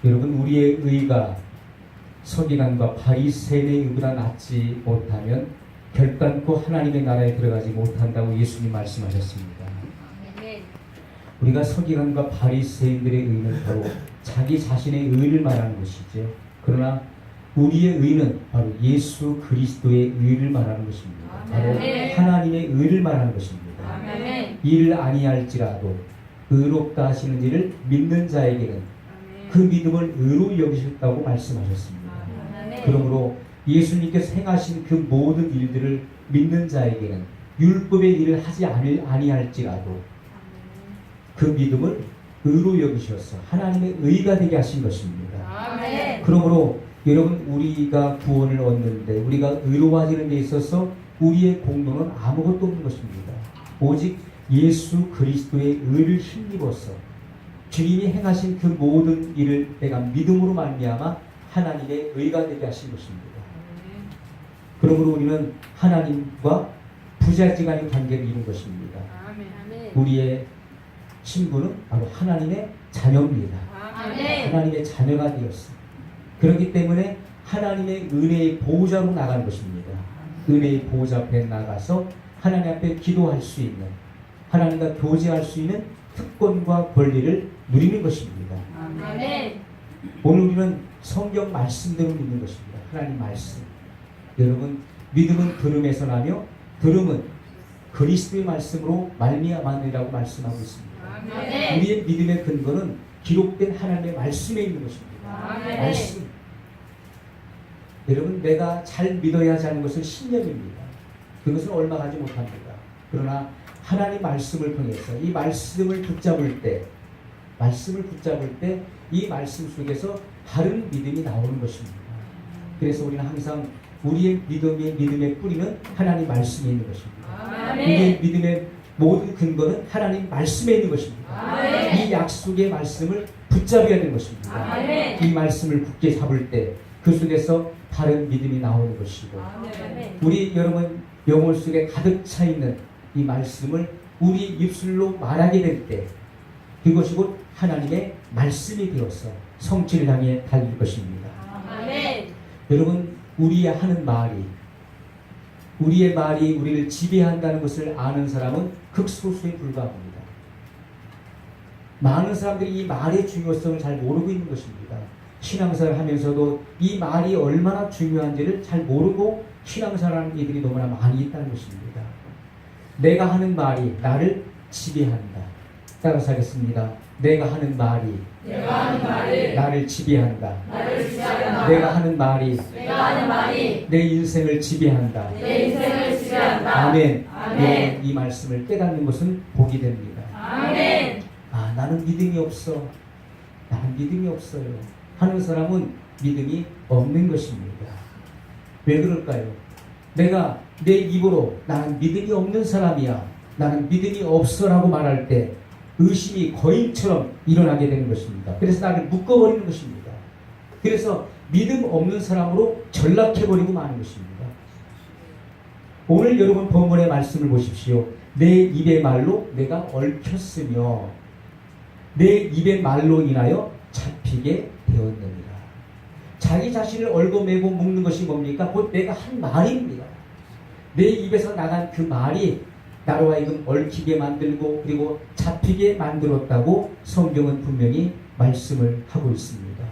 여러분, 우리의 의가 서기관과 바리새인의 의보다 낫지 못하면 결단코 하나님의 나라에 들어가지 못한다고 예수님 말씀하셨습니다. 우리가 서기관과 바리새인들의 의는 바로 자기 자신의 의를 말하는 것이죠. 그러나 우리의 의는 바로 예수 그리스도의 의를 말하는 것입니다. 바로 하나님의 의를 말하는 것입니다. 이를 아니할지라도 의롭다 하시는 이를 믿는 자에게는 그 믿음을 의로 여기셨다고 말씀하셨습니다. 그러므로 예수님께서 행하신 그 모든 일들을 믿는 자에게는 율법의 일을 하지 아니할지라도 그 믿음을 의로 여기셔서 하나님의 의가 되게 하신 것입니다. 그러므로 여러분, 우리가 구원을 얻는데 우리가 의로워지는 데 있어서 우리의 공로는 아무것도 없는 것입니다. 오직 예수 그리스도의 의를 힘입어서 주님이 행하신 그 모든 일을 내가 믿음으로 말미암아 하나님의 의가 되게 하신 것입니다. 그러므로 우리는 하나님과 부자지간의 관계를 이룬 것입니다. 우리의 신분은 바로 하나님의 자녀입니다. 하나님의 자녀가 되었습니다. 그렇기 때문에 하나님의 은혜의 보호자로 나가는 것입니다. 은혜의 보호자 앞에 나가서 하나님 앞에 기도할 수 있는, 하나님과 교제할 수 있는 특권과 권리를 누리는 것입니다. 오늘 우리는 성경 말씀대로 믿는 것입니다. 하나님 말씀. 여러분, 믿음은 들음에서 나며 들음은 그리스도의 말씀으로 말미암으리라고 말씀하고 있습니다. 우리의 믿음의 근거는 기록된 하나님의 말씀에 있는 것입니다. 말씀. 여러분, 내가 잘 믿어야 하는 것은 신념입니다. 그것은 얼마 가지 못합니다. 그러나 하나님 말씀을 통해서 이 말씀을 붙잡을 때 이 말씀 속에서 바른 믿음이 나오는 것입니다. 그래서 우리는 항상 우리의 믿음의 뿌리는 하나님 말씀에 있는 것입니다. 우리의 믿음의 모든 근거는 하나님 말씀에 있는 것입니다. 이 약속의 말씀을 붙잡아야 되는 것입니다. 이 말씀을 굳게 잡을 때 그 속에서 바른 믿음이 나오는 것이고, 우리 여러분 영혼 속에 가득 차 있는 이 말씀을 우리 입술로 말하게 될 때 그것이 곧 하나님의 말씀이 되어서 성취를 향해 달릴 것입니다. 여러분, 우리의 말이 우리를 지배한다는 것을 아는 사람은 극소수에 불과합니다. 많은 사람들이 이 말의 중요성을 잘 모르고 있는 것입니다. 신앙생활을 하면서도 이 말이 얼마나 중요한지를 잘 모르고 신앙생활하는 이들이 너무나 많이 있다는 것입니다. 내가 하는 말이 나를 지배한다. 따라서 하겠습니다. 내가 하는 말이 나를 지배한다. 내가 하는 말이 내 인생을 지배한다. 아멘. 아멘. 이 말씀을 깨닫는 것은 복이 됩니다. 아멘. 나는 믿음이 없어. 나는 믿음이 없어요. 하는 사람은 믿음이 없는 것입니다. 왜 그럴까요? 내가 내 입으로 나는 믿음이 없는 사람이야, 나는 믿음이 없어라고 말할 때 의심이 거인처럼 일어나게 되는 것입니다. 그래서 나를 묶어버리는 것입니다. 그래서 믿음 없는 사람으로 전락해버리고 마는 것입니다. 오늘 여러분 본문의 말씀을 보십시오. 내 입의 말로 내가 얽혔으며 내 입의 말로 인하여 잡히게 되었느니라. 자기 자신을 얽어매고 묶는 것이 뭡니까? 곧 내가 한 말입니다. 내 입에서 나간 그 말이 나로 하여금 얽히게 만들고 그리고 잡히게 만들었다고 성경은 분명히 말씀을 하고 있습니다.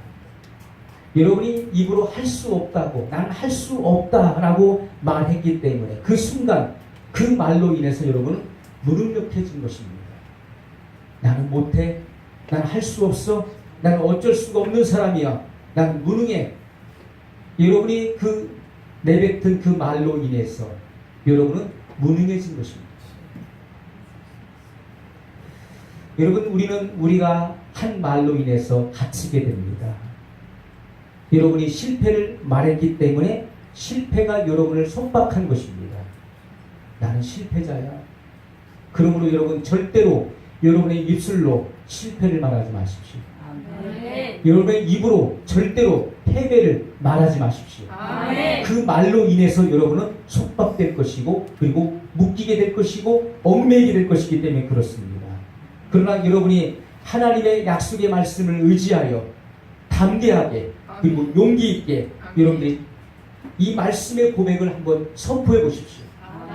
여러분이 입으로 할 수 없다고, 난 할 수 없다라고 말했기 때문에 그 순간 그 말로 인해서 여러분은 무능력해진 것입니다. 나는 못해, 난 할 수 없어, 나는 어쩔 수가 없는 사람이야, 난 무능해. 여러분이 그 내뱉은 그 말로 인해서 여러분은 무능해진 것입니다. 여러분, 우리가 한 말로 인해서 갇히게 됩니다. 여러분이 실패를 말했기 때문에 실패가 여러분을 속박한 것입니다. 나는 실패자야. 그러므로 여러분 절대로 여러분의 입술로 실패를 말하지 마십시오. 아멘. 여러분의 입으로 절대로 패배를 말하지 마십시오. 아멘. 그 말로 인해서 여러분은 속박될 것이고 그리고 묶이게 될 것이고 얽매이게 될 것이기 때문에 그렇습니다. 그러나 여러분이 하나님의 약속의 말씀을 의지하여 담대하게 그리고 용기 있게 여러분들이 이 말씀의 고백을 한번 선포해 보십시오.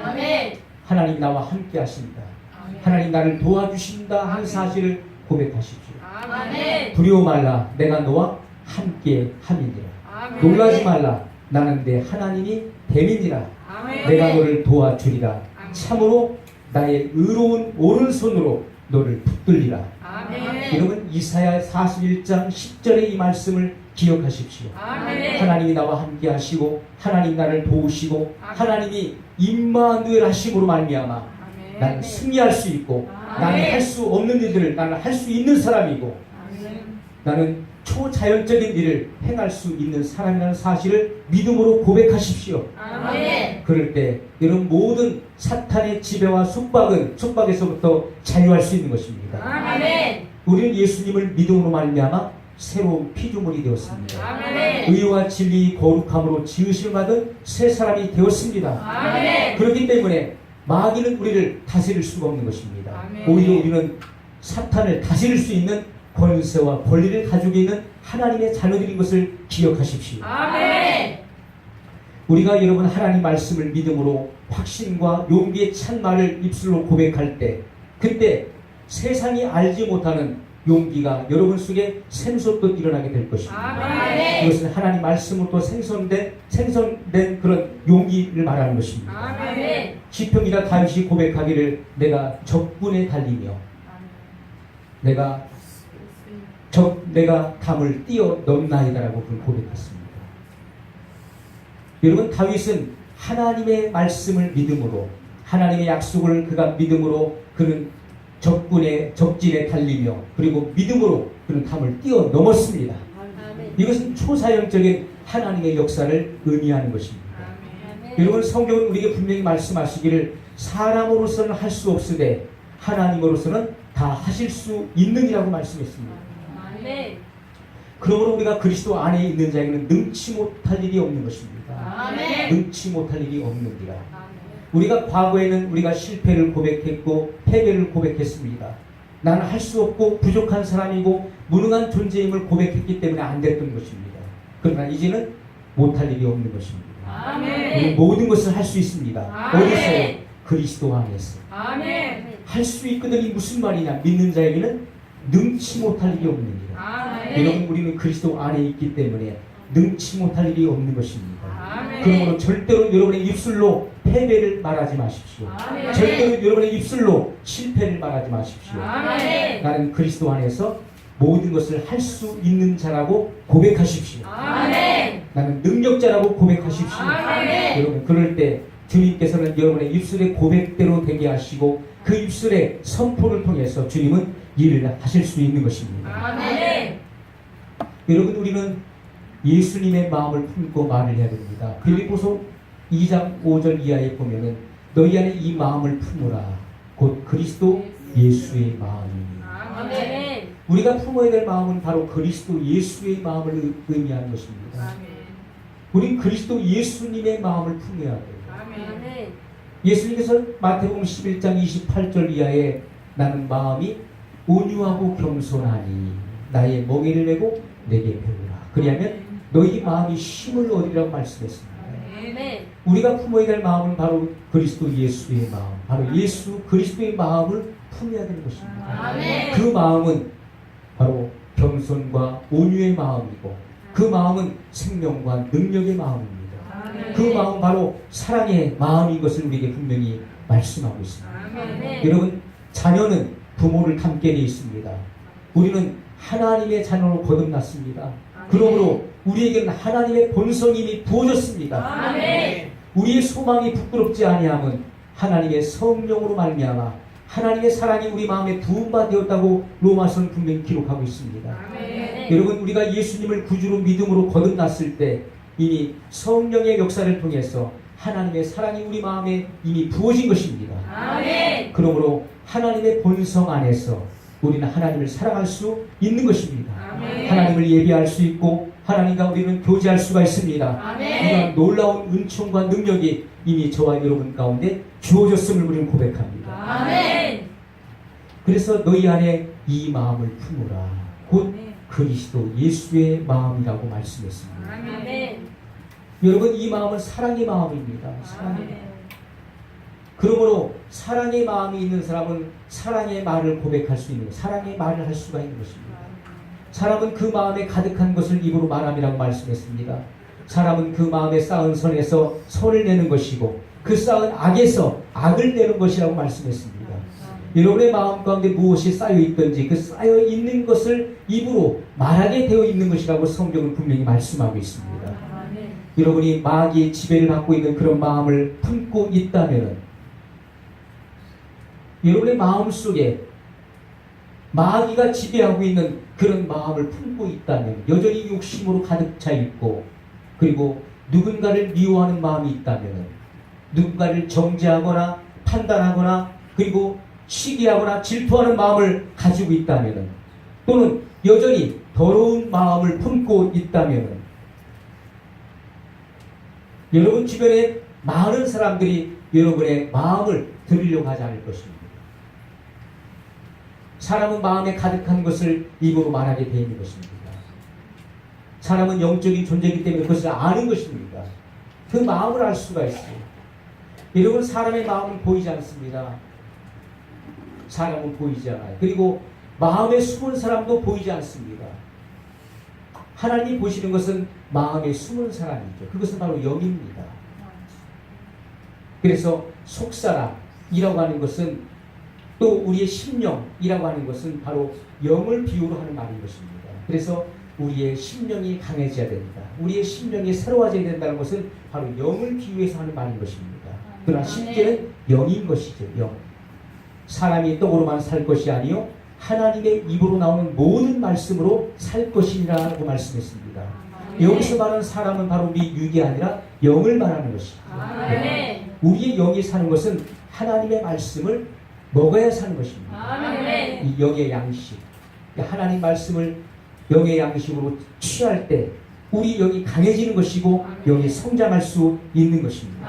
아멘. 하나님 나와 함께 하신다. 하나님 나를 도와주신다 하는 사실을 고백하십시오. 아멘. 두려워 말라 내가 너와 함께 함이니라. 놀라지 말라 나는 내 하나님이 됨이니라. 내가 너를 도와주리라. 참으로 나의 의로운 오른손으로 너를 붙들리라. 아멘. 여러분 이사야 41장 10절의 이 말씀을 기억하십시오. 아멘. 하나님이 나와 함께 하시고 하나님 나를 도우시고 하나님이 임마누엘 하심으로 말미암아 나는 승리할 수 있고 나는 할 수 없는 일들을 나는 할 수 있는 사람이고 나는 초자연적인 일을 행할 수 있는 사람이라는 사실을 믿음으로 고백하십시오. 아멘. 그럴 때 이런 모든 사탄의 지배와 속박에서부터 자유할 수 있는 것입니다. 아멘. 우리는 예수님을 믿음으로 말미암아 새로운 피조물이 되었습니다. 아멘. 의와 진리 거룩함으로 지으심을 받은 새 사람이 되었습니다. 아멘. 그렇기 때문에 마귀는 우리를 다스릴 수가 없는 것입니다. 아멘. 오히려 우리는 사탄을 다스릴 수 있는 권세와 권리를 가지고 있는 하나님의 자녀들인 것을 기억하십시오. 아멘. 우리가 여러분 하나님 말씀을 믿음으로 확신과 용기의 찬 말을 입술로 고백할 때 그때 세상이 알지 못하는 용기가 여러분 속에 샘솟듯 일어나게 될 것입니다. 아멘. 이것은 하나님 말씀으로부터 생성된 그런 용기를 말하는 것입니다. 아멘. 시편기자 다윗이 고백하기를 내가 적군에 달리며 내가 담을 뛰어 넘나이다라고 고백했습니다. 여러분 다윗은 하나님의 말씀을 믿음으로 하나님의 약속을 그가 믿음으로 그는 적진에 달리며 그리고 믿음으로 그는 담을 뛰어 넘었습니다. 아멘. 이것은 초사형적인 하나님의 역사를 의미하는 것입니다. 아멘. 여러분 성경은 우리에게 분명히 말씀하시기를 사람으로서는 할 수 없으되 하나님으로서는 다 하실 수 있느니라고 말씀했습니다. 아멘. 그러므로 우리가 그리스도 안에 있는 자에게는 능치 못할 일이 없는 것입니다. 아멘. 능치 못할 일이 없느니라. 아멘. 우리가 과거에는 우리가 실패를 고백했고 패배를 고백했습니다. 나는 할 수 없고 부족한 사람이고 무능한 존재임을 고백했기 때문에 안 됐던 것입니다. 그러나 이제는 못할 일이 없는 것입니다. 아멘. 우리 모든 것을 할 수 있습니다. 아멘. 어디서요? 그리스도 안에서. 아멘. 할 수 있거든. 이 무슨 말이냐? 믿는 자에게는 능치 못할 일이 없느니라. 아멘. 여러분 우리는 그리스도 안에 있기 때문에 능치 못할 일이 없는 것입니다. 아멘. 그러므로 절대로 여러분의 입술로 패배를 말하지 마십시오. 아멘. 절대로 여러분의 입술로 실패를 말하지 마십시오. 아멘. 나는 그리스도 안에서 모든 것을 할 수 있는 자라고 고백하십시오. 아멘. 나는 능력자라고 고백하십시오. 아멘. 여러분 그럴 때 주님께서는 여러분의 입술의 고백대로 되게 하시고 그 입술의 선포를 통해서 주님은 일을 하실 수 있는 것입니다. 아멘. 여러분 우리는 예수님의 마음을 품고 말을 해야 됩니다. 빌립보서 2장 5절 이하에 보면은 너희 안에 이 마음을 품으라 곧 그리스도 예수의 마음입니다. 아멘. 우리가 품어야 될 마음은 바로 그리스도 예수의 마음을 의미하는 것입니다. 아멘. 우린 그리스도 예수님의 마음을 품어야 돼요. 아멘. 예수님께서 마태복음 11장 28절 이하에 나는 마음이 온유하고 겸손하니 나의 멍에를 메고 내게 배우라. 그리하면 너희 마음이 힘을 얻으리라고 말씀했습니다. 아멘. 우리가 품어야 될 마음은 바로 그리스도 예수의 마음, 바로 예수 그리스도의 마음을 품어야 되는 것입니다. 아멘. 그 마음은 바로 겸손과 온유의 마음이고 그 마음은 생명과 능력의 마음입니다. 아멘. 그 마음은 바로 사랑의 마음인 것을 우리에게 분명히 말씀하고 있습니다. 아멘. 여러분 자녀는 부모를 닮게 되어 있습니다. 우리는 하나님의 자녀로 거듭났습니다. 그러므로 우리에게는 하나님의 본성이 부어졌습니다. 아멘. 우리의 소망이 부끄럽지 아니함은 하나님의 성령으로 말미암아 하나님의 사랑이 우리 마음에 부음바 되었다고 로마서는 분명히 기록하고 있습니다. 아멘. 여러분 우리가 예수님을 구주로 믿음으로 거듭났을 때 이미 성령의 역사를 통해서 하나님의 사랑이 우리 마음에 이미 부어진 것입니다. 아멘. 그러므로 하나님의 본성 안에서 우리는 하나님을 사랑할 수 있는 것입니다. 아멘. 하나님을 예배할 수 있고 하나님과 우리는 교제할 수가 있습니다. 아멘. 이러한 놀라운 은총과 능력이 이미 저와 여러분 가운데 주어졌음을 우리는 고백합니다. 아멘. 그래서 너희 안에 이 마음을 품으라 곧 그리스도 예수의 마음이라고 말씀했습니다. 아멘. 여러분, 이 마음은 사랑의 마음입니다. 사랑의 마음. 그러므로 사랑의 마음이 있는 사람은 사랑의 말을 고백할 수 있는, 사랑의 말을 할 수가 있는 것입니다. 사람은 그 마음에 가득한 것을 입으로 말함이라고 말씀했습니다. 사람은 그 마음에 쌓은 선에서 선을 내는 것이고 그 쌓은 악에서 악을 내는 것이라고 말씀했습니다. 여러분의 마음 가운데 무엇이 쌓여 있든지 그 쌓여 있는 것을 입으로 말하게 되어 있는 것이라고 성경은 분명히 말씀하고 있습니다. 여러분이 마귀의 지배를 받고 있는 그런 마음을 품고 있다면, 여러분의 마음 속에 마귀가 지배하고 있는 그런 마음을 품고 있다면, 여전히 욕심으로 가득 차 있고, 그리고 누군가를 미워하는 마음이 있다면, 누군가를 정죄하거나 판단하거나 그리고 시기하거나 질투하는 마음을 가지고 있다면, 또는 여전히 더러운 마음을 품고 있다면, 여러분 주변에 많은 사람들이 여러분의 마음을 들으려고 하지 않을 것입니다. 사람은 마음에 가득한 것을 입으로 말하게 되어 있는 것입니다. 사람은 영적인 존재이기 때문에 그것을 아는 것입니다. 그 마음을 알 수가 있어요. 여러분, 사람의 마음은 보이지 않습니다. 사람은 보이지 않아요. 그리고 마음에 숨은 사람도 보이지 않습니다. 하나님 보시는 것은 마음에 숨은 사람이죠. 그것은 바로 영입니다. 그래서 속사람이라고 하는 것은, 또 우리의 심령이라고 하는 것은 바로 영을 비유로 하는 말인 것입니다. 그래서 우리의 심령이 강해져야 됩니다. 우리의 심령이 새로워져야 된다는 것은 바로 영을 비유해서 하는 말인 것입니다. 그러나 실제는 영인 것이죠. 영. 사람이 떡으로만 살 것이 아니요 하나님의 입으로 나오는 모든 말씀으로 살 것이라고 말씀했습니다. 여기서 말하는 사람은 바로 우리 육이 아니라 영을 말하는 것입니다. 우리의 영이 사는 것은 하나님의 말씀을 먹어야 사는 것입니다. 이 영의 양식, 하나님 말씀을 영의 양식으로 취할 때 우리 영이 강해지는 것이고 영이 성장할 수 있는 것입니다.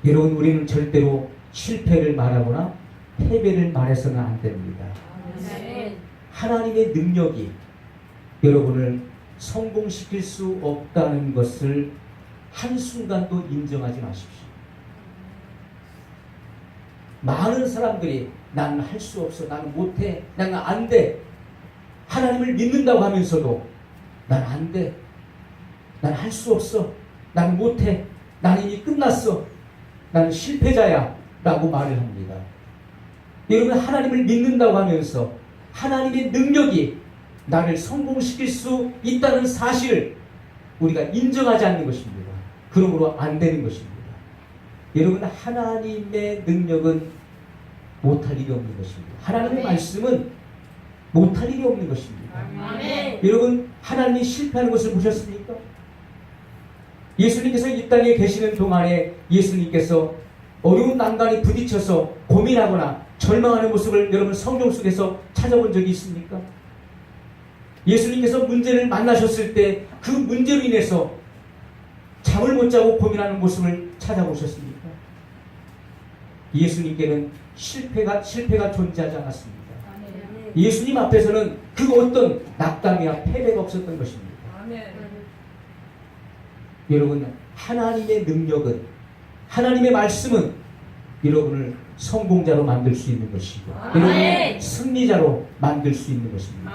여러분, 우리는 절대로 실패를 말하거나 패배를 말해서는 안 됩니다. 하나님의 능력이 여러분을 성공시킬 수 없다는 것을 한순간도 인정하지 마십시오. 많은 사람들이 나는 할 수 없어, 나는 못해, 나는 안 돼, 하나님을 믿는다고 하면서도 난 안 돼, 난 할 수 없어, 나는 못해, 나는 이미 끝났어, 나는 실패자야 라고 말을 합니다. 여러분, 하나님을 믿는다고 하면서 하나님의 능력이 나를 성공시킬 수 있다는 사실을 우리가 인정하지 않는 것입니다. 그러므로 안 되는 것입니다. 여러분, 하나님의 능력은 못할 일이 없는 것입니다. 하나님의 말씀은 못할 일이 없는 것입니다. 여러분, 하나님이 실패하는 것을 보셨습니까? 예수님께서 이 땅에 계시는 동안에 예수님께서 어려운 난관에 부딪혀서 고민하거나 절망하는 모습을 여러분 성경 속에서 찾아본 적이 있습니까? 예수님께서 문제를 만나셨을 때 그 문제로 인해서 잠을 못 자고 고민하는 모습을 찾아보셨습니까? 예수님께는 실패가 존재하지 않았습니다. 예수님 앞에서는 그 어떤 낙담이나 패배가 없었던 것입니다. 여러분, 하나님의 능력은, 하나님의 말씀은 여러분을 성공자로 만들 수 있는 것이고 여러분을 승리자로 만들 수 있는 것입니다.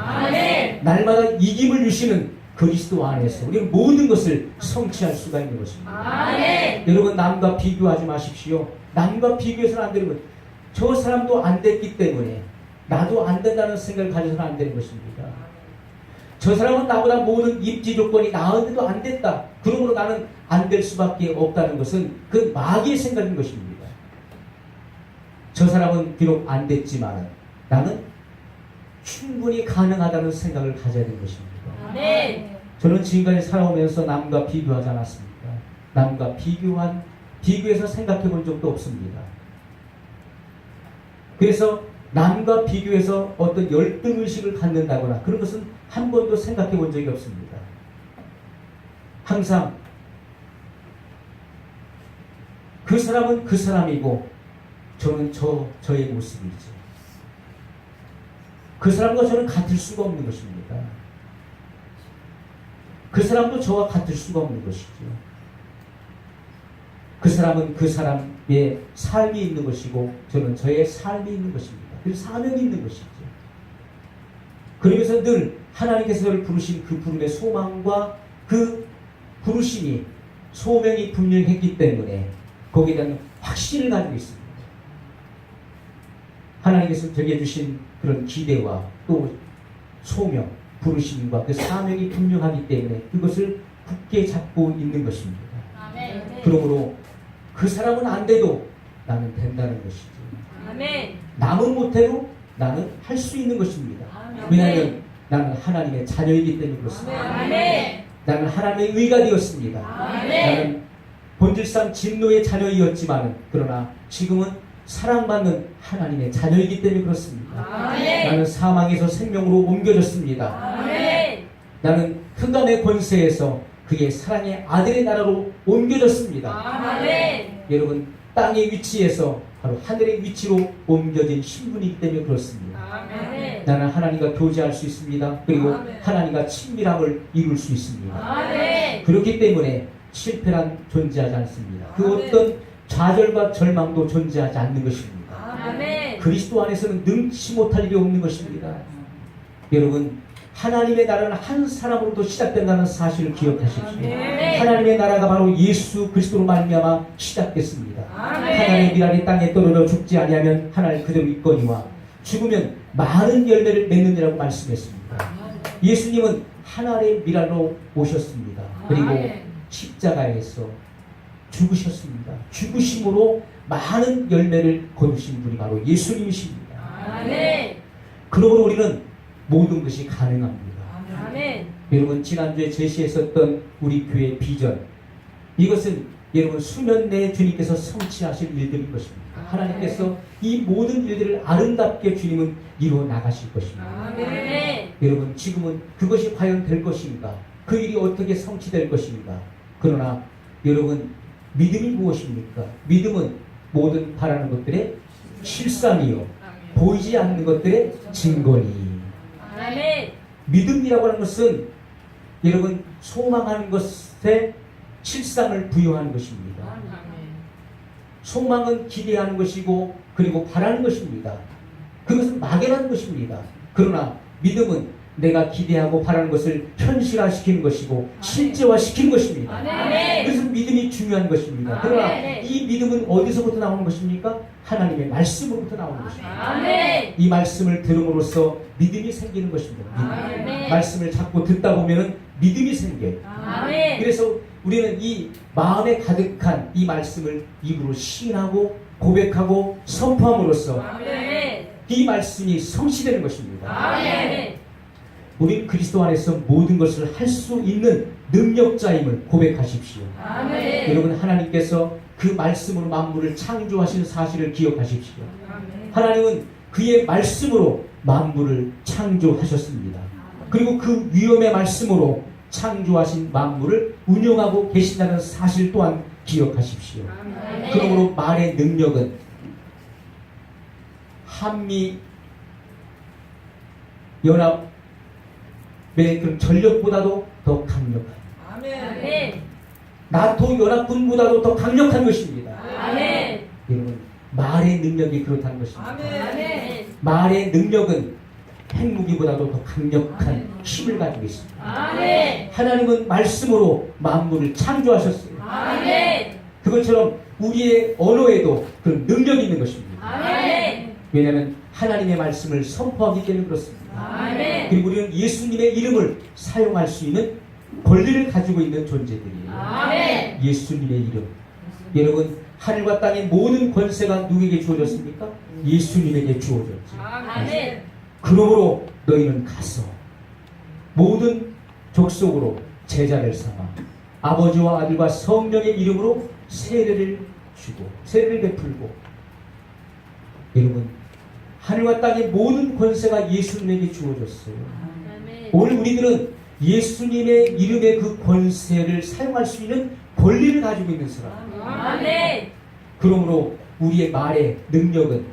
날마다 이김을 주시는 그리스도 안에서 우리는 모든 것을 성취할 수가 있는 것입니다. 여러분, 남과 비교하지 마십시오. 남과 비교해서는 안 되는 것. 저 사람도 안 됐기 때문에 나도 안 된다는 생각을 가져서는 안 되는 것입니다. 저 사람은 나보다 모든 입지 조건이 나은데도 안 됐다, 그러므로 나는 안 될 수밖에 없다는 것은 그 마귀의 생각인 것입니다. 저 사람은 비록 안 됐지만 나는 충분히 가능하다는 생각을 가져야 되는 것입니다. 저는 지금까지 살아오면서 남과 비교하지 않았습니다. 남과 비교해서 생각해 본 적도 없습니다. 그래서 남과 비교해서 어떤 열등의식을 갖는다거나 그런 것은 한 번도 생각해 본 적이 없습니다. 항상 그 사람은 그 사람이고 저는 저의 모습이죠. 그 사람과 저는 같을 수가 없는 것입니다. 그 사람도 저와 같을 수가 없는 것이죠. 그 사람은 그 사람의 삶이 있는 것이고 저는 저의 삶이 있는 것입니다. 그리고 사명이 있는 것이죠. 그러면서 늘 하나님께서 저를 부르신 그 부름의 소망과 그 부르심이 소명이 분명했기 때문에 거기에 대한 확신을 가지고 있습니다. 하나님께서 저에게 주신 그런 기대와 또 소명, 부르심과 그 사명이 분명하기 때문에 그것을 굳게 잡고 있는 것입니다. 아멘. 그러므로 그 사람은 안 돼도 나는 된다는 것이죠. 아멘. 남은 못해도 나는 할 수 있는 것입니다. 왜냐하면 나는 하나님의 자녀이기 때문에 그렇습니다. 아멘. 나는 하나님의 의가 되었습니다. 아멘. 나는 본질상 진노의 자녀이었지만 그러나 지금은 사랑받는 하나님의 자녀이기 때문에 그렇습니다. 아멘. 나는 사망에서 생명으로 옮겨졌습니다. 아멘. 나는 흑암의 권세에서 그의 사랑의 아들의 나라로 옮겨졌습니다. 아멘. 여러분 땅의 위치에서 바로 하늘의 위치로 옮겨진 신분이기 때문에 그렇습니다. 아멘. 나는 하나님과 교제할 수 있습니다. 그리고 아멘. 하나님과 친밀함을 이룰 수 있습니다. 아멘. 그렇기 때문에 실패란 존재하지 않습니다. 그 아멘. 어떤 좌절과 절망도 존재하지 않는 것입니다. 아멘. 그리스도 안에서는 능치 못할 일이 없는 것입니다. 여러분 하나님의 나라는 한 사람으로부터 시작된다는 사실을 기억하십시오. 아멘. 하나님의 나라가 바로 예수 그리스도로 말미암아 시작됐습니다. 아멘. 하나님의 미랄이 땅에 떨어져 죽지 아니하면 하나님 그대로 있거니와 죽으면 많은 열매를 맺느니라고 말씀했습니다. 예수님은 하나님의 미랄로 오셨습니다. 그리고 아멘. 십자가에서 죽으셨습니다. 죽으심으로 많은 열매를 거두신 분이 바로 예수님이십니다. 아멘. 그러므로 우리는 모든 것이 가능합니다. 아멘. 여러분 지난주에 제시했었던 우리 교회 비전 이것은 여러분 수년 내에 주님께서 성취하실 일들인 것입니다. 하나님께서 이 모든 일들을 아름답게 주님은 이루어 나가실 것입니다. 아멘. 여러분 지금은 그것이 과연 될 것인가? 그 일이 어떻게 성취될 것인가? 그러나 여러분 믿음이 무엇입니까? 믿음은 모든 바라는 것들의 실상이요 보이지 않는 것들의 증거니. 아멘. 믿음이라고 하는 것은 여러분 소망하는 것에 실상을 부여하는 것입니다. 소망은 기대하는 것이고 그리고 바라는 것입니다. 그것은 막연한 것입니다. 그러나 믿음은 내가 기대하고 바라는 것을 현실화시키는 것이고 실제화시키는 것입니다. 아멘. 그래서 믿음이 중요한 것입니다. 그러나 아멘. 이 믿음은 어디서부터 나오는 것입니까? 하나님의 말씀으로부터 나오는 것입니다. 아멘. 이 말씀을 들음으로써 믿음이 생기는 것입니다. 믿음. 아멘. 말씀을 자꾸 듣다 보면은 믿음이 생겨요. 아멘. 그래서 우리는 이 마음에 가득한 이 말씀을 입으로 시인하고 고백하고 선포함으로써 아멘. 이 말씀이 성취되는 것입니다. 아멘. 우리는 그리스도 안에서 모든 것을 할 수 있는 능력자임을 고백하십시오. 아멘. 여러분 하나님께서 그 말씀으로 만물을 창조하신 사실을 기억하십시오. 하나님은 그의 말씀으로 만물을 창조하셨습니다. 그리고 그 위엄의 말씀으로 창조하신 만물을 운영하고 계신다는 사실 또한 기억하십시오. 아멘. 그러므로 말의 능력은 한미 연합의 그 전력보다도 더 강력한 아멘. 나토 연합군보다도 더 강력한 것입니다. 아멘. 여러분 말의 능력이 그렇다는 것입니다. 아멘. 말의 능력은 핵무기보다도 더 강력한 힘을 가지고 있습니다. 아멘. 하나님은 말씀으로 만물을 창조하셨어요. 아멘. 그것처럼 우리의 언어에도 그런 능력이 있는 것입니다. 아멘. 왜냐하면 하나님의 말씀을 선포하기 때문에 그렇습니다. 아멘. 그리고 우리는 예수님의 이름을 사용할 수 있는 권리를 가지고 있는 존재들이에요. 아멘. 예수님의 이름. 여러분 하늘과 땅의 모든 권세가 누구에게 주어졌습니까? 예수님에게 주어졌죠. 아멘. 그러므로 너희는 가서 모든 족속으로 제자를 삼아 아버지와 아들과 성령의 이름으로 세례를 주고 세례를 베풀고. 여러분 하늘과 땅의 모든 권세가 예수님에게 주어졌어요. 아멘. 오늘 우리들은 예수님의 이름의 그 권세를 사용할 수 있는 권리를 가지고 있는 사람. 아멘. 그러므로 우리의 말의 능력은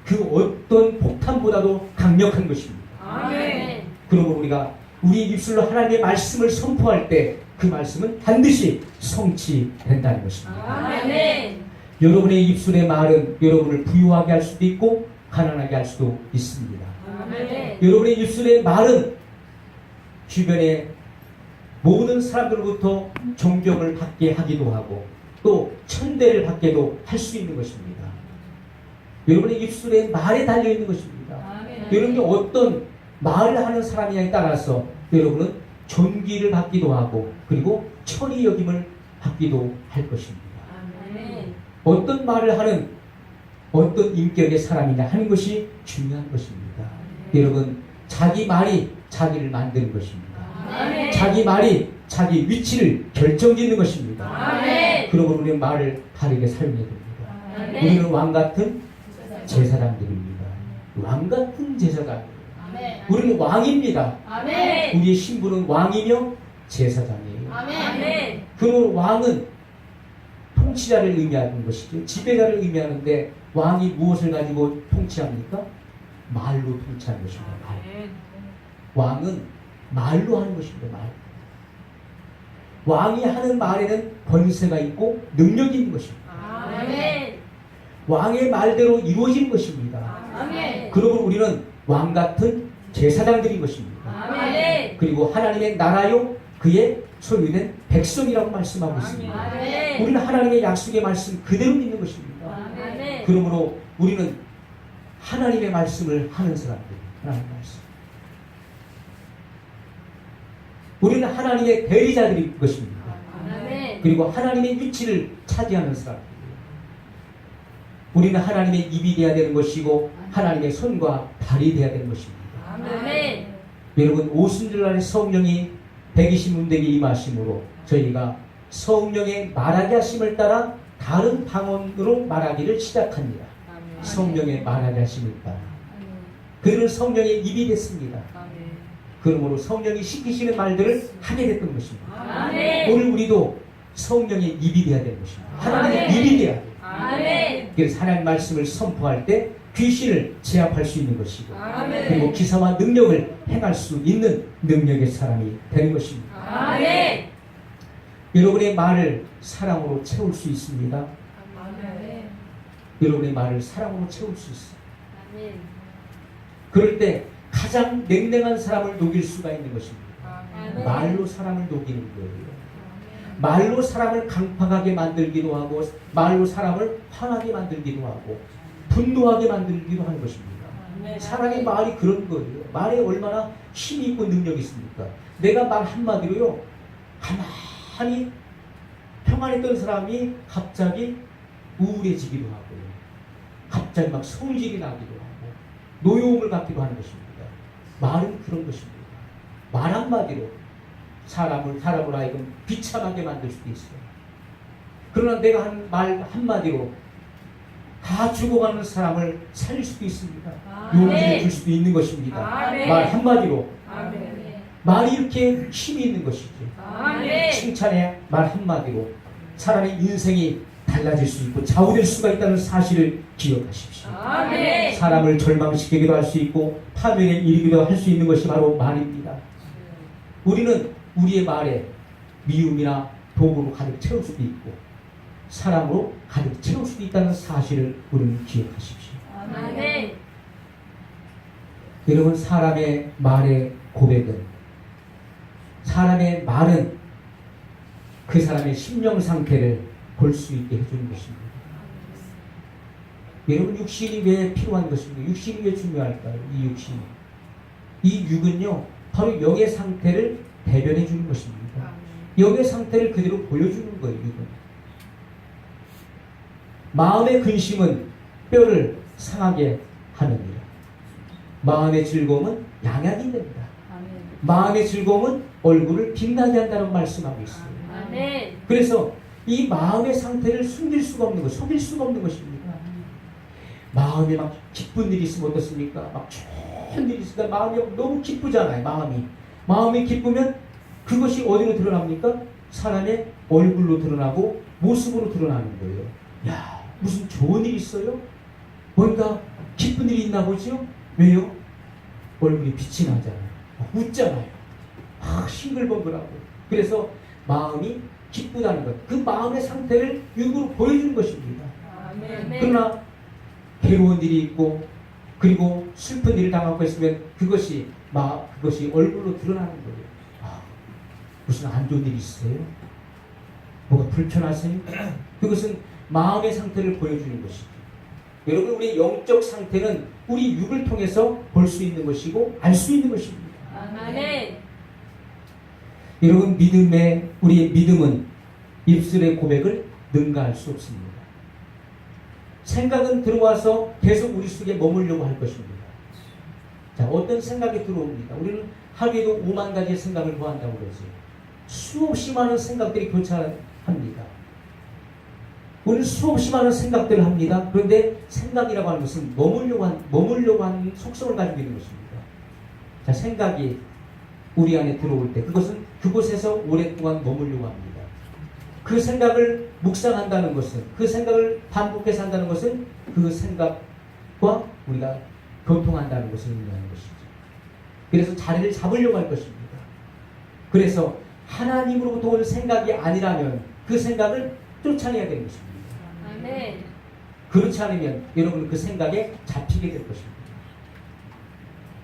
그 어떤 석탄보다도 강력한 것입니다. 아멘. 그러므로 우리가 우리 입술로 하나님의 말씀을 선포할 때 그 말씀은 반드시 성취된다는 것입니다. 아멘. 여러분의 입술의 말은 여러분을 부유하게 할 수도 있고 가난하게 할 수도 있습니다. 아멘. 여러분의 입술의 말은 주변의 모든 사람들로부터 존경을 받게 하기도 하고 또 천대를 받게도 할 수 있는 것입니다. 여러분의 입술의 말에 달려있는 것입니다. 아멘. 여러분이 어떤 말을 하는 사람이냐에 따라서 여러분은 존귀를 받기도 하고 그리고 천의 여김을 받기도 할 것입니다. 아멘. 어떤 말을 하는 어떤 인격의 사람이냐 하는 것이 중요한 것입니다. 여러분, 자기 말이 자기를 만드는 것입니다. 아멘. 자기 말이 자기 위치를 결정짓는 것입니다. 아멘. 그러므로 우리는 말을 바르게 사용해야 됩니다. 아멘. 우리는 왕같은 제사장들입니다. 왕같은 제사장. 아멘. 우리는 왕입니다. 아멘. 우리의 신분은 왕이며 제사장이에요. 아멘. 그러므로 왕은 통치자를 의미하는 것이죠. 지배자를 의미하는데 왕이 무엇을 가지고 통치합니까? 말로 통치하는 것입니다. 말. 왕은 말로 하는 것입니다. 말. 왕이 하는 말에는 권세가 있고 능력이 있는 것입니다. 아멘. 왕의 말대로 이루어지는 것입니다. 아멘. 그러므로 우리는 왕같은 제사장들인 것입니다. 아멘. 그리고 하나님의 나라요 그의 소유된 백성이라고 말씀하고 있습니다. 아멘. 우리는 하나님의 약속의 말씀 그대로 믿는 것입니다. 아멘. 그러므로 우리는 하나님의 말씀을 하는 사람들, 하나님의 말씀. 우리는 하나님의 대리자들일 것입니다. 아멘. 그리고 하나님의 위치를 차지하는 사람들. 우리는 하나님의 입이 되어야 되는 것이고 하나님의 손과 발이 되어야 되는 것입니다. 아멘. 여러분, 오순절날에 성령이 120문대에 임하심으로 저희가 성령의 말하게 하심을 따라 다른 방언으로 말하기를 시작합니다. 성령의 말하게 하심을 따라. 그들은 성령의 입이 됐습니다. 그러므로 성령이 시키시는 말들을 하게 됐던 것입니다. 아멘. 오늘 우리도 성령의 입이 되어야 되는 것입니다. 하나님의 아멘. 입이 되어야 돼요. 아멘. 그래서 하나님 말씀을 선포할 때 귀신을 제압할 수 있는 것이고 아멘. 그리고 기사와 능력을 행할 수 있는 능력의 사람이 되는 것입니다. 아멘. 여러분의 말을 사랑으로 채울 수 있습니다. 아멘. 여러분의 말을 사랑으로 채울 수 있어요. 아멘. 그럴 때 가장 냉랭한 사람을 녹일 수가 있는 것입니다. 아멘. 말로 사람을 녹이는 거예요. 말로 사람을 강팍하게 만들기도 하고 말로 사람을 화나게 만들기도 하고 분노하게 만들기도 하는 것입니다. 사람의 말이 그런 거예요. 말에 얼마나 힘이 있고 능력이 있습니까? 내가 말 한마디로요 가만히 평안했던 사람이 갑자기 우울해지기도 하고요. 갑자기 막 성질이 나기도 하고 노여움을 갖기도 하는 것입니다. 말은 그런 것입니다. 말 한마디로 사람을 하여금 비참하게 만들 수도 있어요. 그러나 내가 한 말 한마디로 다 죽어가는 사람을 살릴 수도 있습니다. 용기를 줄 수도 있는 것입니다. 아멘. 말 한마디로. 아멘. 말이 이렇게 힘이 있는 것이죠. 아멘. 칭찬의 말 한마디로 사람의 인생이 달라질 수 있고 좌우될 수가 있다는 사실을 기억하십시오. 아멘. 사람을 절망시키기도 할 수 있고 파멸에 이르기도 할 수 있는 것이 바로 말입니다. 우리는 우리의 말에 미움이나 도구로 가득 채울 수도 있고 사랑으로 가득 채울 수도 있다는 사실을 우리는 기억하십시오. 아멘. 여러분, 사람의 말의 고백은 사람의 말은 그 사람의 심령 상태를 볼 수 있게 해주는 것입니다. 여러분, 육신이 왜 필요한 것입니까? 육신이 왜 중요할까요? 이 육신이. 이 육은요 바로 영의 상태를 대변해 주는 것입니다. 영의 상태를 그대로 보여주는 거예요. 육은. 마음의 근심은 뼈를 상하게 하느니라. 마음의 즐거움은 양약이 됩니다. 마음의 즐거움은 얼굴을 빛나게 한다는 말씀하고 있어요. 아멘. 그래서 이 마음의 상태를 숨길 수가 없는 것, 속일 수가 없는 것입니다. 마음에 막 기쁜 일이 있으면 어떻습니까? 막 좋은 일이 있으니까 마음이 너무 기쁘잖아요. 마음이 기쁘면 그것이 어디로 드러납니까? 사람의 얼굴로 드러나고 모습으로 드러나는 거예요. 야, 무슨 좋은 일이 있어요? 뭔가 기쁜 일이 있나 보죠? 왜요? 얼굴이 빛이 나잖아요. 웃잖아요. 싱글벙글하고. 그래서 마음이 기쁘다는 것. 그 마음의 상태를 육으로 보여주는 것입니다. 아멘. 그러나 괴로운 일이 있고 그리고 슬픈 일을 당하고 있으면 그것이 얼굴로 드러나는 거예요. 무슨 안 좋은 일이 있어요? 뭐가 불편하세요? 그것은 마음의 상태를 보여주는 것이죠. 여러분, 우리 영적 상태는 우리 육을 통해서 볼 수 있는 것이고 알 수 있는 것입니다. 아멘. 여러분, 우리의 믿음은 입술의 고백을 능가할 수 없습니다. 생각은 들어와서 계속 우리 속에 머물려고 할 것입니다. 자, 어떤 생각이 들어옵니다. 우리는 하루에도 5만 가지의 생각을 구한다고 그러죠. 수없이 많은 생각들이 교차합니다. 우리는 수없이 많은 생각들을 합니다. 그런데 생각이라고 하는 것은 머물려고 하는 속성을 가지고 있는 것입니다. 자, 생각이 우리 안에 들어올 때 그곳에서 오랫동안 머물려고 합니다. 그 생각을 묵상한다는 것은, 그 생각을 반복해서 한다는 것은 그 생각과 우리가 교통한다는 것을 의미하는 것이죠. 그래서 자리를 잡으려고 할 것입니다. 그래서 하나님으로부터 온 생각이 아니라면 그 생각을 쫓아내야 되는 것입니다. 아멘. 그렇지 않으면 여러분은 그 생각에 잡히게 될 것입니다.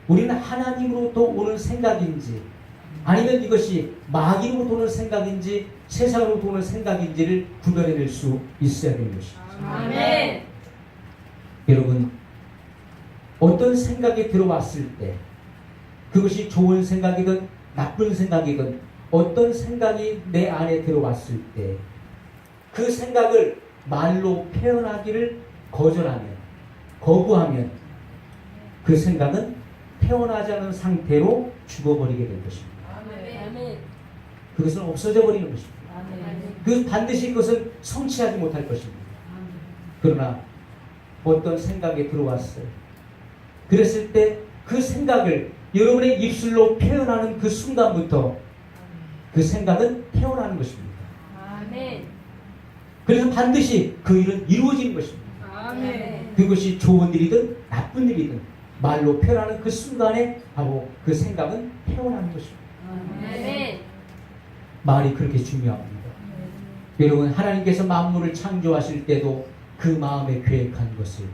우리는 하나님으로부터 오는 생각인지 아니면 이것이 마귀로부터 오는 생각인지 세상으로부터 오는 생각인지를 구별해낼 수 있어야 되는 것입니다. 아멘. 여러분, 어떤 생각이 들어왔을 때 그것이 좋은 생각이든 나쁜 생각이든 어떤 생각이 내 안에 들어왔을 때 그 생각을 말로 표현하기를 거부하면 그 생각은 태어나지 않은 상태로 죽어버리게 될 것입니다. 아멘. 그것은 없어져 버리는 것입니다. 아멘. 반드시 그것은 성취하지 못할 것입니다. 그러나 어떤 생각이 들어왔어요. 그랬을 때 그 생각을 여러분의 입술로 표현하는 그 순간부터 그 생각은 태어나는 것입니다. 아멘. 그래서 반드시 그 일은 이루어지는 것입니다. 아멘. 그것이 좋은 일이든 나쁜 일이든 말로 표현하는 그 순간에 바로 그 생각은 태어나는 것입니다. 아멘. 말이 그렇게 중요합니다. 여러분, 하나님께서 만물을 창조하실 때도 그 마음에 계획한 것을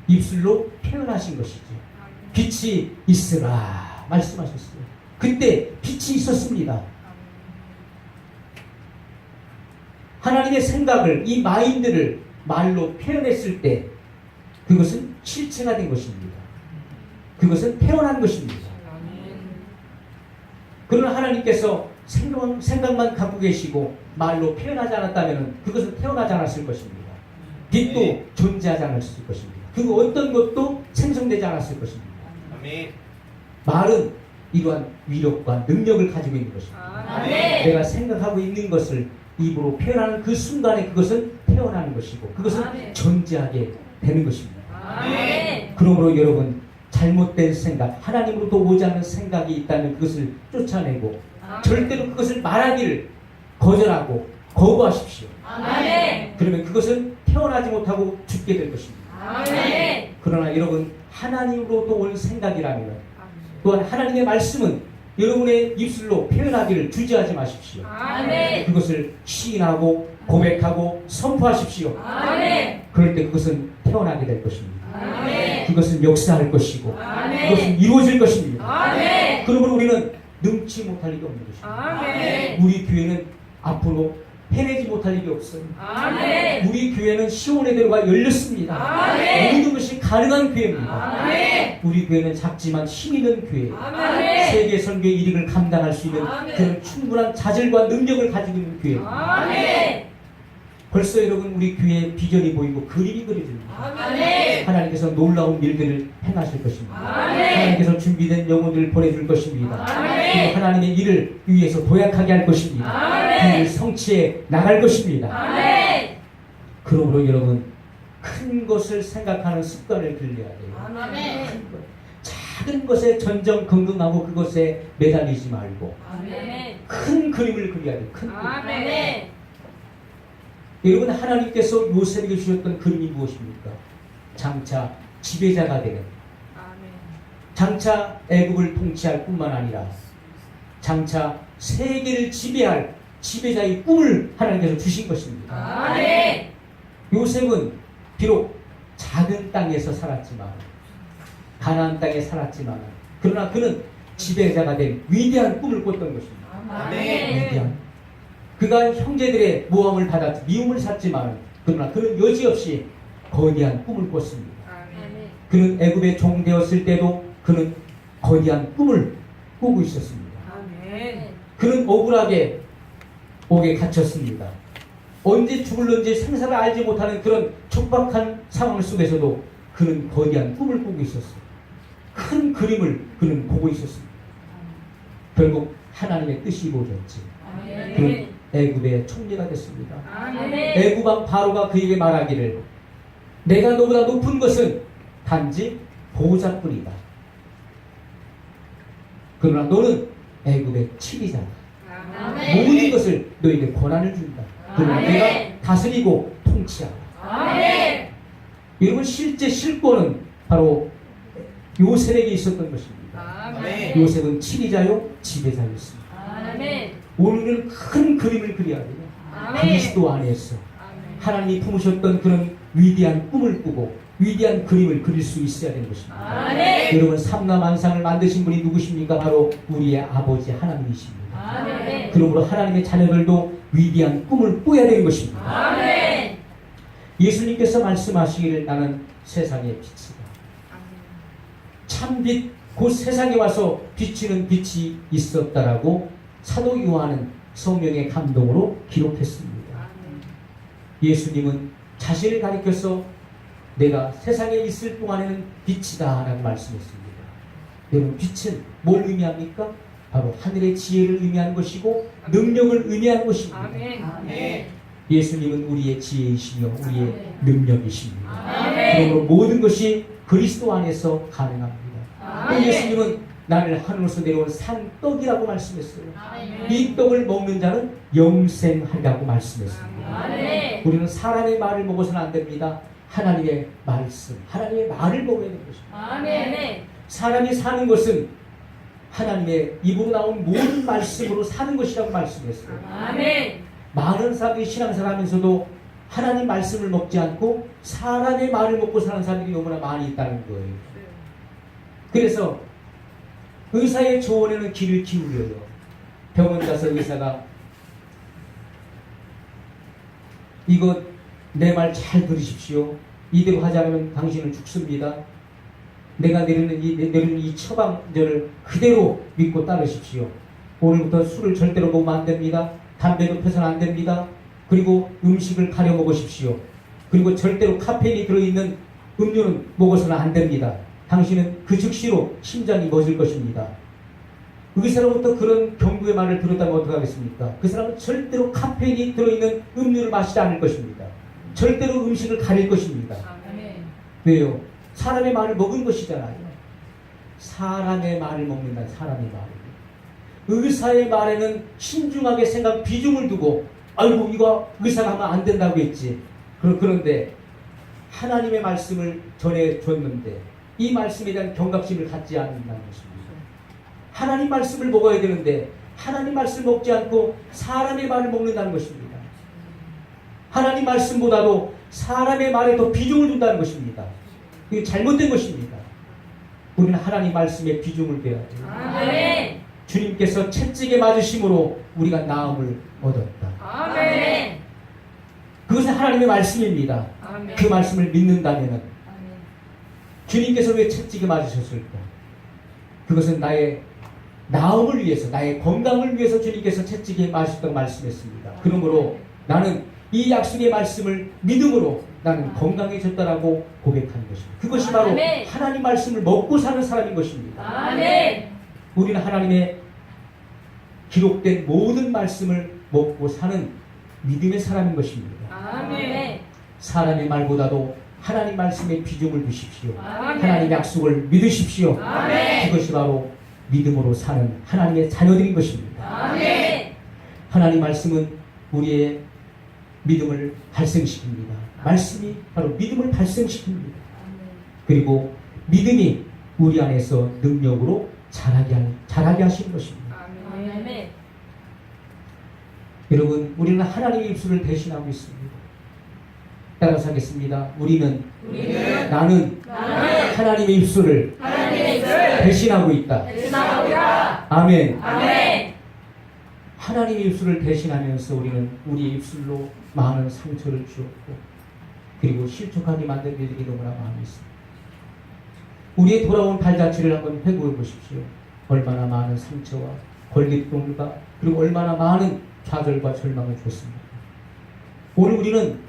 입술로 표현하신 것이죠. 빛이 있으라 말씀하셨어요. 그때 빛이 있었습니다. 하나님의 생각을, 이 마인드를 말로 표현했을 때 그것은 실체가 된 것입니다. 그것은 태어난 것입니다. 그러나 하나님께서 생각만 갖고 계시고 말로 표현하지 않았다면 그것은 태어나지 않았을 것입니다. 빛도 존재하지 않았을 것입니다. 그 어떤 것도 생성되지 않았을 것입니다. 아멘. 말은 이러한 위력과 능력을 가지고 있는 것입니다. 아멘. 내가 생각하고 있는 것을 입으로 표현하는 그 순간에 그것은 태어나는 것이고 그것은 아멘. 존재하게 되는 것입니다. 아멘. 그러므로 여러분, 잘못된 생각, 하나님으로부터 오지 않은 생각이 있다면 그것을 쫓아내고 절대로 그것을 말하기를 거절하고 거부하십시오. 아멘. 그러면 그것은 태어나지 못하고 죽게 될 것입니다. 아멘. 그러나 여러분, 하나님으로부터 온 생각이라면 또한 하나님의 말씀은 여러분의 입술로 표현하기를 주저하지 마십시오. 아멘. 그것을 시인하고 고백하고 선포하십시오. 아멘. 그럴 때 그것은 태어나게 될 것입니다. 아멘. 그것은 역사할 것이고 아멘. 그것은 이루어질 것입니다. 아멘. 그러므로 우리는 능치 못할 일이 없는 것입니다. 아멘. 우리 교회는 앞으로 해내지 못할 일이 없어요. 아멘. 우리 교회는 시온의 대로가 열렸습니다. 아멘. 모든 것이 가능한 교회입니다. 아멘. 우리 교회는 작지만 힘 있는 교회, 아멘. 세계 선교의 일익을 감당할 수 있는 아멘. 그런 충분한 자질과 능력을 가지고 있는 교회입니다. 아멘. 벌써 여러분, 우리 교회의 비전이 보이고 그림이 그려집니다. 아멘. 하나님께서 놀라운 일들을 행하실 것입니다. 아멘. 하나님께서 준비된 영혼들을 보내줄 것입니다. 아멘. 그리고 하나님의 일을 위해서 도약하게 할 것입니다. 아멘. 그를 성취해 나갈 것입니다. 아멘. 그러므로 여러분, 큰 것을 생각하는 습관을 들여야 돼요. 아멘. 큰 것. 작은 것에 전전긍긍하고 그것에 매달리지 말고 아멘. 큰 그림을 그려야 돼요. 큰 그림. 아멘. 여러분, 하나님께서 요셉에게 주셨던 그림이 무엇입니까? 장차 지배자가 되는, 장차 애굽을 통치할 뿐만 아니라 장차 세계를 지배할 지배자의 꿈을 하나님께서 주신 것입니다. 아멘. 요셉은 비록 작은 땅에서 살았지만, 가나안 땅에 살았지만, 그러나 그는 지배자가 된 위대한 꿈을 꿨던 것입니다. 아멘. 위대한. 그가 형제들의 모함을 받아 미움을 샀지만, 그러나 그는 여지없이 거대한 꿈을 꿨습니다. 아멘. 그는 애굽에 종되었을 때도 그는 거대한 꿈을 꾸고 있었습니다. 아멘. 그는 억울하게 옥에 갇혔습니다. 언제 죽을는지 생사를 알지 못하는 그런 촉박한 상황 속에서도 그는 거대한 꿈을 꾸고 있었어요. 큰 그림을 그는 보고 있었습니다. 결국 하나님의 뜻이 이루어졌지. 그는 아멘. 애굽의 총리가 됐습니다. 아멘. 애굽 왕 바로가 그에게 말하기를, 내가 너보다 높은 것은 단지 보호자뿐이다. 그러나 너는 애굽의 치리자다. 아멘. 모든 것을 너에게 권한을 준다. 그러나 아멘. 내가 다스리고 통치하라. 아멘. 여러분, 실제 실권은 바로 요셉에게 있었던 것입니다. 아멘. 요셉은 치리자요 지배자였습니다. 아멘. 오늘은 큰 그림을 그려야 돼요. 아멘. 그리스도 안에서 하나님이 품으셨던 그런 위대한 꿈을 꾸고 위대한 그림을 그릴 수 있어야 되는 것입니다. 아멘. 여러분, 삼라만상을 만드신 분이 누구십니까? 바로 우리의 아버지 하나님이십니다. 아멘. 그러므로 하나님의 자녀들도 위대한 꿈을 꾸어야 되는 것입니다. 아멘. 예수님께서 말씀하시기를, 나는 세상의 빛이다. 참빛, 곧 세상에 와서 비치는 빛이 있었다라고 사도 요한은 성령의 감동으로 기록했습니다. 예수님은 자신을 가리켜서 내가 세상에 있을 동안에는 빛이다 라고 말씀했습니다. 여러분, 빛은 뭘 의미합니까? 바로 하늘의 지혜를 의미하는 것이고 능력을 의미하는 것입니다. 아멘. 예수님은 우리의 지혜이시며 우리의 아멘. 능력이십니다. 아멘. 그러므로 모든 것이 그리스도 안에서 가능합니다. 아멘. 예수님은 나를 하늘로서 내려온 산떡이라고 말씀했어요. 아멘. 이 떡을 먹는 자는 영생하리라고 말씀했습니다. 아멘. 우리는 사람의 말을 먹어서는 안 됩니다. 하나님의 말씀, 하나님의 말을 먹어야 되는 것입니다. 아멘. 사람이 사는 것은 하나님의 입으로 나온 모든 말씀으로 사는 것이라고 말씀했어요. 아멘. 많은 사람들이 신앙생활 하면서도 하나님 말씀을 먹지 않고 사람의 말을 먹고 사는 사람들이 너무나 많이 있다는 거예요. 그래서 의사의 조언에는 귀를 기울여요. 병원 가서 의사가 이거 내 말 잘 들으십시오. 이대로 하지 않으면 당신은 죽습니다. 내가 내리는 이 처방전을 그대로 믿고 따르십시오. 오늘부터 술을 절대로 먹으면 안 됩니다. 담배도 펴서는 안 됩니다. 그리고 음식을 가려 먹으십시오. 그리고 절대로 카페인이 들어있는 음료는 먹어서는 안 됩니다. 당신은 그 즉시로 심장이 멎을 것입니다. 의사로부터 그런 경고의 말을 들었다면 어떡하겠습니까? 그 사람은 절대로 카페인이 들어있는 음료를 마시지 않을 것입니다. 절대로 음식을 가릴 것입니다. 아멘. 왜요? 사람의 말을 먹은 것이잖아요. 사람의 말을 먹는다. 사람의 말을. 의사의 말에는 신중하게 생각 비중을 두고, 아이고 이거 의사가 하면 안 된다고 했지. 그런데 하나님의 말씀을 전해줬는데 이 말씀에 대한 경각심을 갖지 않는다는 것입니다. 하나님 말씀을 먹어야 되는데 하나님 말씀 먹지 않고 사람의 말을 먹는다는 것입니다. 하나님 말씀보다도 사람의 말에 더 비중을 둔다는 것입니다. 이게 잘못된 것입니다. 우리는 하나님 말씀에 비중을 둬야 돼요. 아멘. 주님께서 채찍에 맞으심으로 우리가 나음을 얻었다. 아멘. 그것은 하나님의 말씀입니다. 아멘. 그 말씀을 믿는다면 아멘. 주님께서 왜 채찍에 맞으셨을까? 그것은 나의 나음을 위해서, 나의 건강을 위해서 주님께서 채찍에 맞으셨다고 말씀했습니다. 그러므로 나는 이 약속의 말씀을 믿음으로 나는 건강해졌다라고 고백하는 것입니다. 그것이 바로 아멘. 하나님 말씀을 먹고 사는 사람인 것입니다. 아멘. 우리는 하나님의 기록된 모든 말씀을 먹고 사는 믿음의 사람인 것입니다. 아멘. 사람의 말보다도 하나님 말씀에 비중을 두십시오. 아멘. 하나님의 약속을 믿으십시오. 아멘. 그것이 바로 믿음으로 사는 하나님의 자녀들인 것입니다. 아멘. 하나님 말씀은 우리의 믿음을 발생시킵니다. 말씀이 바로 믿음을 발생시킵니다. 그리고 믿음이 우리 안에서 능력으로 자라게 하시는 것입니다. 아멘. 여러분, 우리는 하나님의 입술을 대신하고 있습니다. 따라서 하겠습니다. 나는 하나님의 입술을 대신하고 있다. 아멘. 아멘. 하나님의 입술을 대신하면서 우리는 우리의 입술로 많은 상처를 주었고, 그리고 실족하게 만든 일들이 너무나 많이 있습니다. 우리의 돌아온 발자취를 한번 회고해 보십시오. 얼마나 많은 상처와 걸림돌과 그리고 얼마나 많은 좌절과 절망을 줬습니다. 오늘 우리는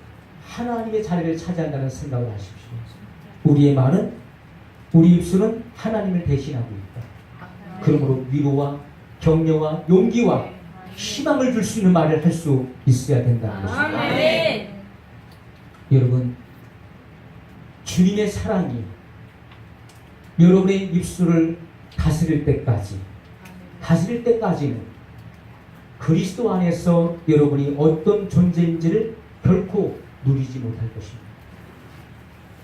하나님의 자리를 차지한다는 생각을 하십시오. 우리 입술은 하나님을 대신하고 있다. 그러므로 위로와 격려와 용기와 희망을 줄 수 있는 말을 할 수 있어야 된다는 것입니다. 아멘. 여러분, 주님의 사랑이 여러분의 입술을 다스릴 때까지는 그리스도 안에서 여러분이 어떤 존재인지를 결코 누리지 못할 것입니다.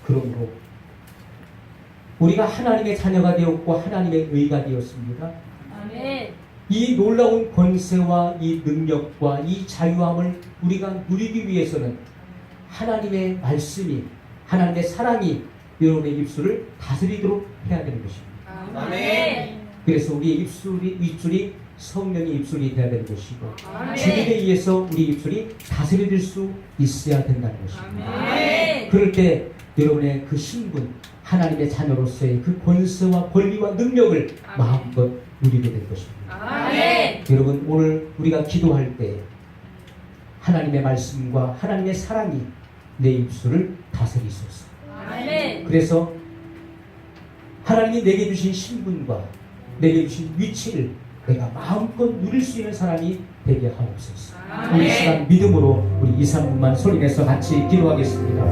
그러므로 우리가 하나님의 자녀가 되었고 하나님의 의가 되었습니다. 아멘. 이 놀라운 권세와 이 능력과 이 자유함을 우리가 누리기 위해서는 하나님의 말씀이, 하나님의 사랑이 여러분의 입술을 다스리도록 해야 되는 것입니다. 아멘. 그래서 우리의 입술이 성령의 입술이 되어야 되는 것이고, 아멘. 주님에 의해서 우리 입술이 다스려질 수 있어야 된다는 것입니다. 아멘. 그럴 때 여러분의 그 신분, 하나님의 자녀로서의 그 권세와 권리와 능력을 마음껏 누리게 될 것입니다. 아멘. 여러분, 오늘 우리가 기도할 때 하나님의 말씀과 하나님의 사랑이 내 입술을 다스리소서. 아멘. 그래서 하나님이 내게 주신 신분과 내게 주신 위치를 내가 마음껏 누릴 수 있는 사람이 되게 하옵소서. 아멘. 우리 시간 믿음으로 우리 2, 3분만 소리내서 같이 기도하겠습니다.